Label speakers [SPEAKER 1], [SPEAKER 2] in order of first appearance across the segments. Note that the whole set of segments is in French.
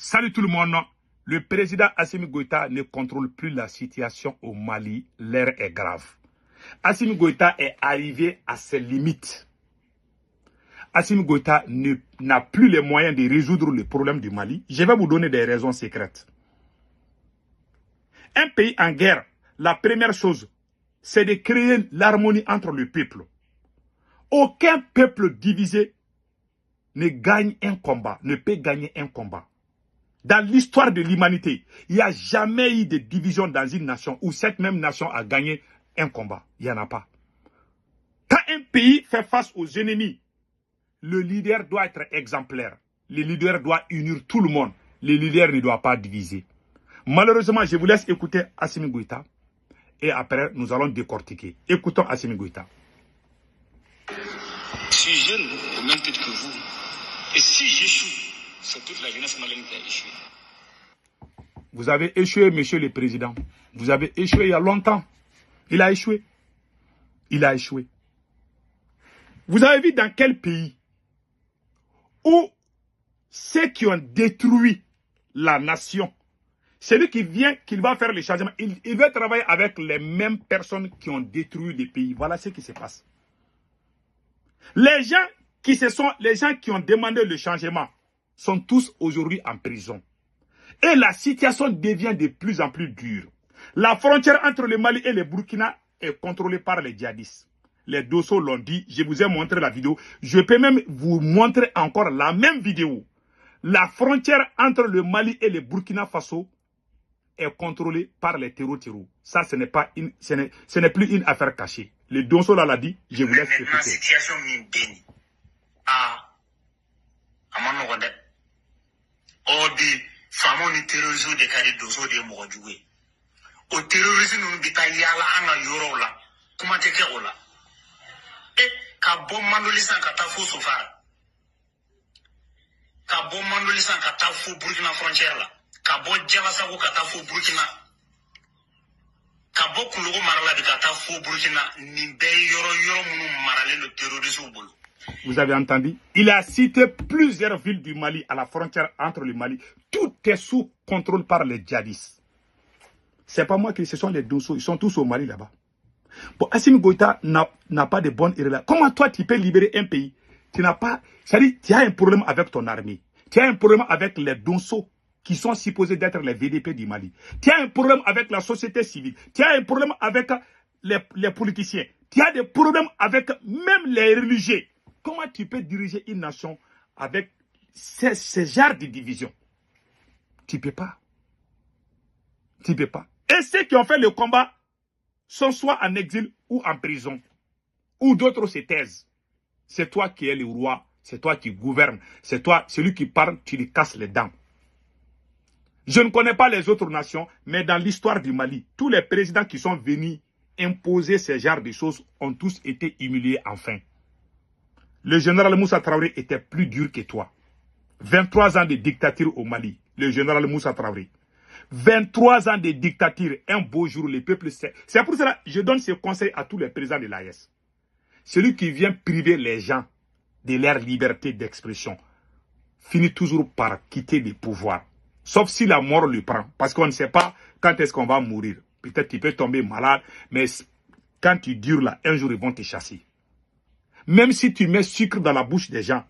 [SPEAKER 1] Salut tout le monde. Le président Assimi Goïta ne contrôle plus la situation au Mali. L'heure est grave. Assimi Goïta est arrivé à ses limites. Assimi Goïta n'a plus les moyens de résoudre le problème du Mali. Je vais vous donner des raisons secrètes. Un pays en guerre, la première chose, c'est de créer l'harmonie entre le peuple. Aucun peuple divisé ne gagne un combat, ne peut gagner un combat. Dans l'histoire de l'humanité, il n'y a jamais eu de division dans une nation où cette même nation a gagné un combat. Il n'y en a pas. Quand un pays fait face aux ennemis, le leader doit être exemplaire. Le leader doit unir tout le monde. Le leader ne doit pas diviser. Malheureusement, je vous laisse écouter Assimi Goïta et après, nous allons décortiquer. Écoutons Assimi Goïta.
[SPEAKER 2] Je suis jeune, au même titre que vous. Et si j'échoue, c'est toute la jeunesse malienne qui a échoué.
[SPEAKER 1] Vous avez échoué, monsieur le président. Vous avez échoué il y a longtemps. Il a échoué. Il a échoué. Vous avez vu dans quel pays où ceux qui ont détruit la nation, celui qui vient, qu'il va faire le changement, il va travailler avec les mêmes personnes qui ont détruit le pays. Voilà ce qui se passe. Les gens qui ont demandé le changement sont tous aujourd'hui en prison. Et la situation devient de plus en plus dure. La frontière entre le Mali et le Burkina est contrôlée par les djihadistes. Les Dosso l'ont dit, je vous ai montré la vidéo. Je peux même vous montrer encore la même vidéo. La frontière entre le Mali et le Burkina Faso est contrôlée par les terreaux. Ça, ce n'est plus une affaire cachée. Le Dosso l'a dit, je vous laisse écouter.
[SPEAKER 2] La situation est bénie. Famo ni terrorisme de kadi doso de mo juwe o terrorisme no bita yala anga yoro la kuma teke ola e ka bom mandolisan ka ta fo sofara ka bom mandolisan ka ta fo Burkina frontière la ka bo jalasa ko ka ta fo Burkina ka bo kulogo marala de ka ta fo Burkina ni be yoro munu marale le terrorisme bolo.
[SPEAKER 1] Vous avez entendu? Il a cité plusieurs villes du Mali à la frontière entre le Mali. Tout est sous contrôle par les djihadistes. C'est pas moi qui, ce sont les Dosso. Ils sont tous au Mali là-bas. Bon, Assimi Goïta n'a pas de bonne relation. Comment toi tu peux libérer un pays? Tu n'as pas. C'est-à-dire, tu as un problème avec ton armée. Tu as un problème avec les Dosso qui sont supposés d'être les VDP du Mali. Tu as un problème avec la société civile. Tu as un problème avec les politiciens. Tu as des problèmes avec même les religieux. Comment tu peux diriger une nation avec ce genre de division? Tu ne peux pas. Tu ne peux pas. Et ceux qui ont fait le combat sont soit en exil ou en prison. Ou d'autres se taisent. C'est toi qui es le roi. C'est toi qui gouvernes. C'est toi, celui qui parle, tu lui casses les dents. Je ne connais pas les autres nations, mais dans l'histoire du Mali, tous les présidents qui sont venus imposer ce genre de choses ont tous été humiliés enfin. Le général Moussa Traoré était plus dur que toi. 23 ans de dictature au Mali. Le général Moussa Traoré. 23 ans de dictature. Un beau jour, le peuple sait. C'est pour cela que je donne ce conseil à tous les présidents de l'AES. Celui qui vient priver les gens de leur liberté d'expression finit toujours par quitter le pouvoir. Sauf si la mort le prend. Parce qu'on ne sait pas quand est-ce qu'on va mourir. Peut-être tu peux tomber malade. Mais quand tu dures là, un jour ils vont te chasser. Même si tu mets sucre dans la bouche des gens,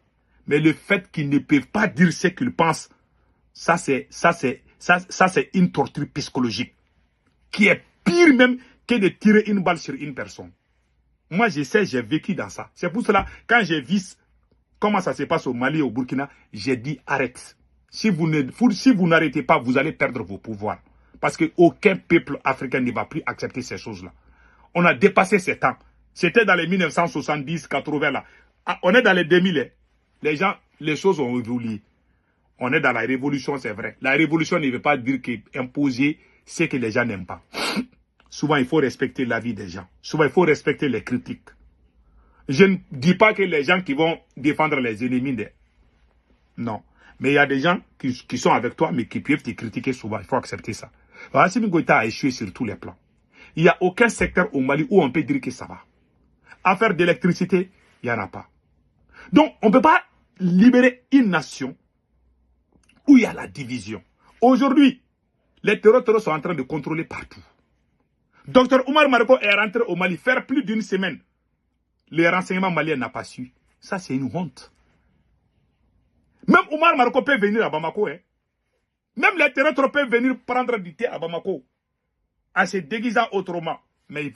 [SPEAKER 1] mais le fait qu'ils ne peuvent pas dire ce qu'ils pensent, ça c'est une torture psychologique qui est pire même que de tirer une balle sur une personne. Moi je sais, j'ai vécu dans ça. C'est pour cela, quand j'ai vu comment ça se passe au Mali et au Burkina, j'ai dit arrête. Si vous n'arrêtez pas, vous allez perdre vos pouvoirs. Parce qu'aucun peuple africain ne va plus accepter ces choses-là. On a dépassé ces temps. C'était dans les 1970, 80 là. On est dans les 2000. Les gens, les choses ont évolué. On est dans la révolution, c'est vrai. La révolution ne veut pas dire qu'imposer ce que les gens n'aiment pas. Souvent, il faut respecter l'avis des gens. Souvent, il faut respecter les critiques. Je ne dis pas que les gens qui vont défendre les ennemis, non. Mais il y a des gens qui sont avec toi, mais qui peuvent te critiquer souvent. Il faut accepter ça. Assimi Goïta a échoué sur tous les plans. Il n'y a aucun secteur au Mali où on peut dire que ça va. Affaire d'électricité, il n'y en a pas. Donc, on ne peut pas libérer une nation où il y a la division. Aujourd'hui, les terroristes sont en train de contrôler partout. Docteur Oumar Marko est rentré au Mali faire plus d'une semaine. Les renseignements maliens n'ont pas su. Ça, c'est une honte. Même Oumar Marko peut venir à Bamako. Hein. Même les terroristes peuvent venir prendre du thé à Bamako. En se déguisant autrement. Mais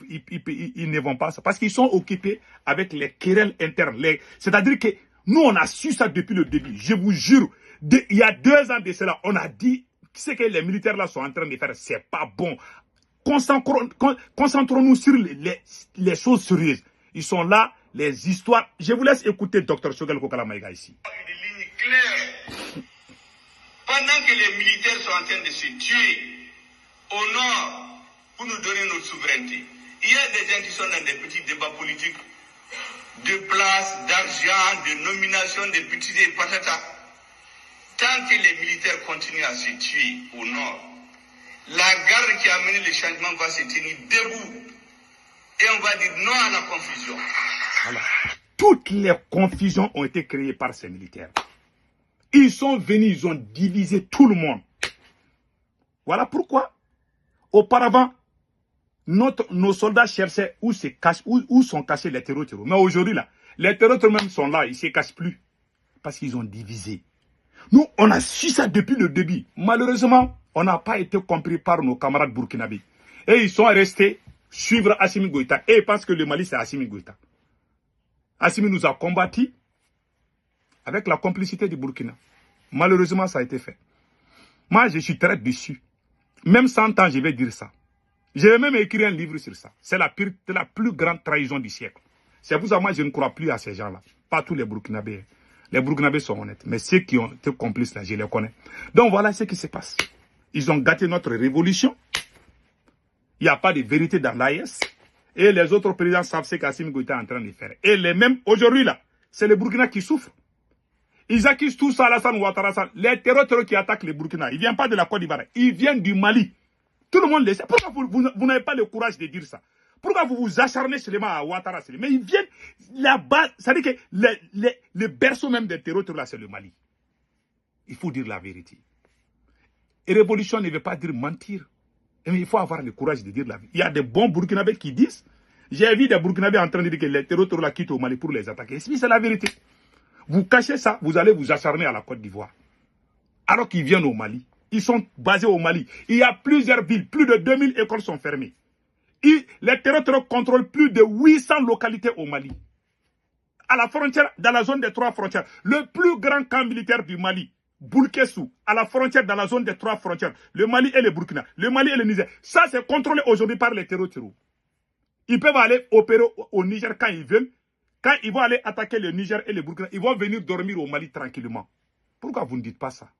[SPEAKER 1] ils ne vont pas ça. Parce qu'ils sont occupés avec les querelles internes. C'est-à-dire que nous, on a su ça depuis le début. Je vous jure. Il y a 2 ans de cela, on a dit ce que les militaires là sont en train de faire, c'est pas bon. Concentrons-nous sur les choses sérieuses. Ils sont là, les histoires. Je vous laisse écouter Dr Choguel Kokala Maïga ici.
[SPEAKER 2] Une ligne claire. Pendant que les militaires sont en train de se tuer au nord pour nous donner notre souveraineté, il y a des gens qui sont dans des petits débats politiques de place, d'argent, de nomination, de petits patatas. Tant que les militaires continuent à se tuer au nord, la garde qui a mené le changement va se tenir debout. Et on va dire non à la confusion.
[SPEAKER 1] Voilà. Toutes les confusions ont été créées par ces militaires. Ils sont venus, ils ont divisé tout le monde. Voilà pourquoi, auparavant, nos soldats cherchaient où sont cachés les terroristes. Mais aujourd'hui, là, les terroristes même sont là, ils ne se cachent plus. Parce qu'ils ont divisé. Nous, on a su ça depuis le début. Malheureusement, on n'a pas été compris par nos camarades burkinabés. Et ils sont restés suivre Assimi Goïta. Et ils pensent que le Mali, c'est Assimi Goïta. Assimi nous a combattus avec la complicité du Burkina. Malheureusement, ça a été fait. Moi, je suis très déçu. Même 100 ans, je vais dire ça. Je vais même écrire un livre sur ça. C'est la plus grande trahison du siècle. C'est pour ça que moi, je ne crois plus à ces gens-là. Pas tous les Burkinabés. Les Burkinabés sont honnêtes. Mais ceux qui ont été complices, là, je les connais. Donc voilà ce qui se passe. Ils ont gâté notre révolution. Il n'y a pas de vérité dans l'AES. Et les autres présidents savent ce qu'Assimi Goïta est en train de faire. Et les mêmes, aujourd'hui, là, c'est le Burkina qui souffre. Ils accusent tout ça, Alassane Ouattara. Les terroristes qui attaquent les Burkina, ils ne viennent pas de la Côte d'Ivoire. Ils viennent du Mali. Tout le monde le sait. Pourquoi vous n'avez pas le courage de dire ça? Pourquoi vous vous acharnez seulement à Ouattara? Mais ils viennent là-bas. Ça veut dire que le berceau même des terroristes, là, c'est le Mali. Il faut dire la vérité. Et révolution ne veut pas dire mentir. Mais il faut avoir le courage de dire la vérité. Il y a des bons Burkinabés qui disent. J'ai vu des Burkinabés en train de dire que les terroristes là quittent au Mali pour les attaquer. C'est la vérité. Vous cachez ça, vous allez vous acharner à la Côte d'Ivoire. Alors qu'ils viennent au Mali. Ils sont basés au Mali. Il y a plusieurs villes. Plus de 2000 écoles sont fermées. Les terroristes contrôlent plus de 800 localités au Mali. À la frontière, dans la zone des 3 frontières. Le plus grand camp militaire du Mali, Boulkessou, à la frontière, dans la zone des 3 frontières. Le Mali et le Burkina. Le Mali et le Niger. Ça, c'est contrôlé aujourd'hui par les terroristes. Ils peuvent aller opérer au Niger quand ils veulent. Quand ils vont aller attaquer le Niger et le Burkina, ils vont venir dormir au Mali tranquillement. Pourquoi vous ne dites pas ça?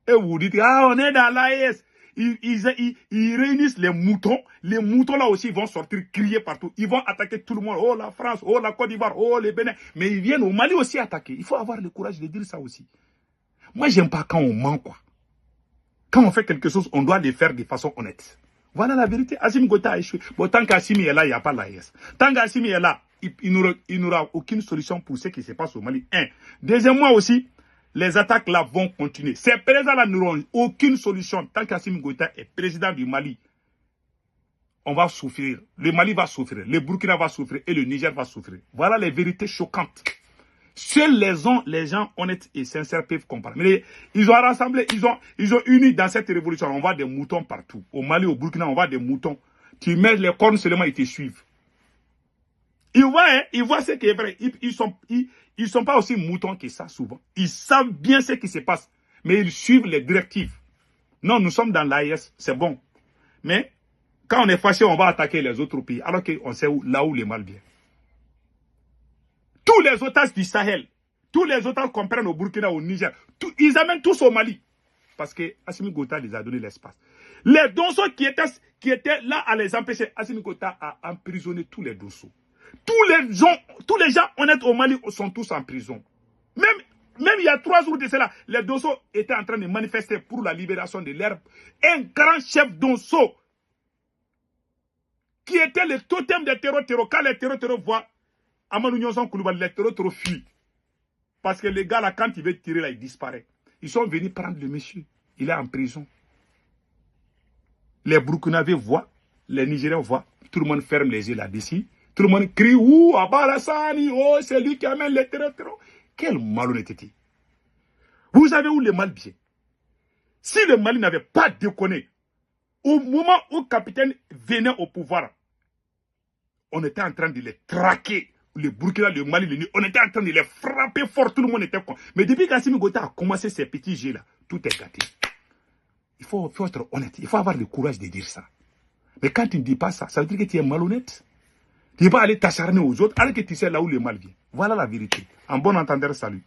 [SPEAKER 1] Et vous dites, ah, on est dans l'AES. Ils réunissent les moutons. Les moutons là aussi vont sortir crier partout. Ils vont attaquer tout le monde. Oh la France, oh la Côte d'Ivoire, oh les Bénin. Mais ils viennent au Mali aussi attaquer. Il faut avoir le courage de dire ça aussi. Moi, j'aime pas quand on ment, quoi. Quand on fait quelque chose, on doit le faire de façon honnête. Voilà la vérité. Assimi Goïta a échoué. Bon, tant qu'Assimi est là, il n'y a pas l'AES. Tant qu'Assimi est là, il n'aura aucune solution pour ce qui se passe au Mali. Deuxièmement aussi, les attaques là vont continuer. Ces présidents-là n'auront aucune solution. Tant qu'Assimi Goïta est président du Mali, on va souffrir. Le Mali va souffrir. Le Burkina va souffrir. Et le Niger va souffrir. Voilà les vérités choquantes. Seuls les gens honnêtes et sincères peuvent comprendre. Mais ils ont rassemblé, ils ont uni dans cette révolution. On voit des moutons partout. Au Mali, au Burkina, on voit des moutons. Tu mets les cornes seulement, ils te suivent. Ils voient ce qui est vrai. Ils sont pas aussi moutons que ça souvent. Ils savent bien ce qui se passe. Mais ils suivent les directives. Non, nous sommes dans l'AES, c'est bon. Mais quand on est fâché, on va attaquer les autres pays. Alors qu'on sait là où le mal vient. Tous les otages du Sahel, tous les otages qu'on prenne au Burkina, au Niger, ils amènent tous au Mali. Parce que Assimi Goïta les a donné l'espace. Les Donsos qui étaient là à les empêcher, Assimi Goïta a emprisonné tous les Donsos. Tous les gens honnêtes au Mali sont tous en prison. Même il y a 3 jours de cela, les Donsos étaient en train de manifester pour la libération de l'herbe. Un grand chef Donso qui était le totem des terroristes. Quand les terroristes voient Amadou Nyonson Koulibaly, les terroristes fuient. Parce que les gars là, quand ils veulent tirer là, ils disparaissent. Ils sont venus prendre le monsieur. Il est en prison. Les Burkinabés voient, les Nigériens voient. Tout le monde ferme les yeux là-dessus. Tout le monde crie, ouh, Abalassani, oh, c'est lui qui amène les terreurs. Quelle malhonnêteté. Vous savez où le mal vient? Si le Mali n'avait pas déconné, au moment où le capitaine venait au pouvoir, on était en train de les traquer. Le Burkina, le Mali, on était en train de les frapper fort. Tout le monde était con. Mais depuis qu'Assimi Goïta a commencé ces petits jeux-là, tout est gâté. Il faut être honnête. Il faut avoir le courage de dire ça. Mais quand tu ne dis pas ça, ça veut dire que tu es malhonnête. Tu ne vas pas aller t'acharner aux autres alors que tu sais là où le mal vient. Voilà la vérité. En bon entendeur, salut.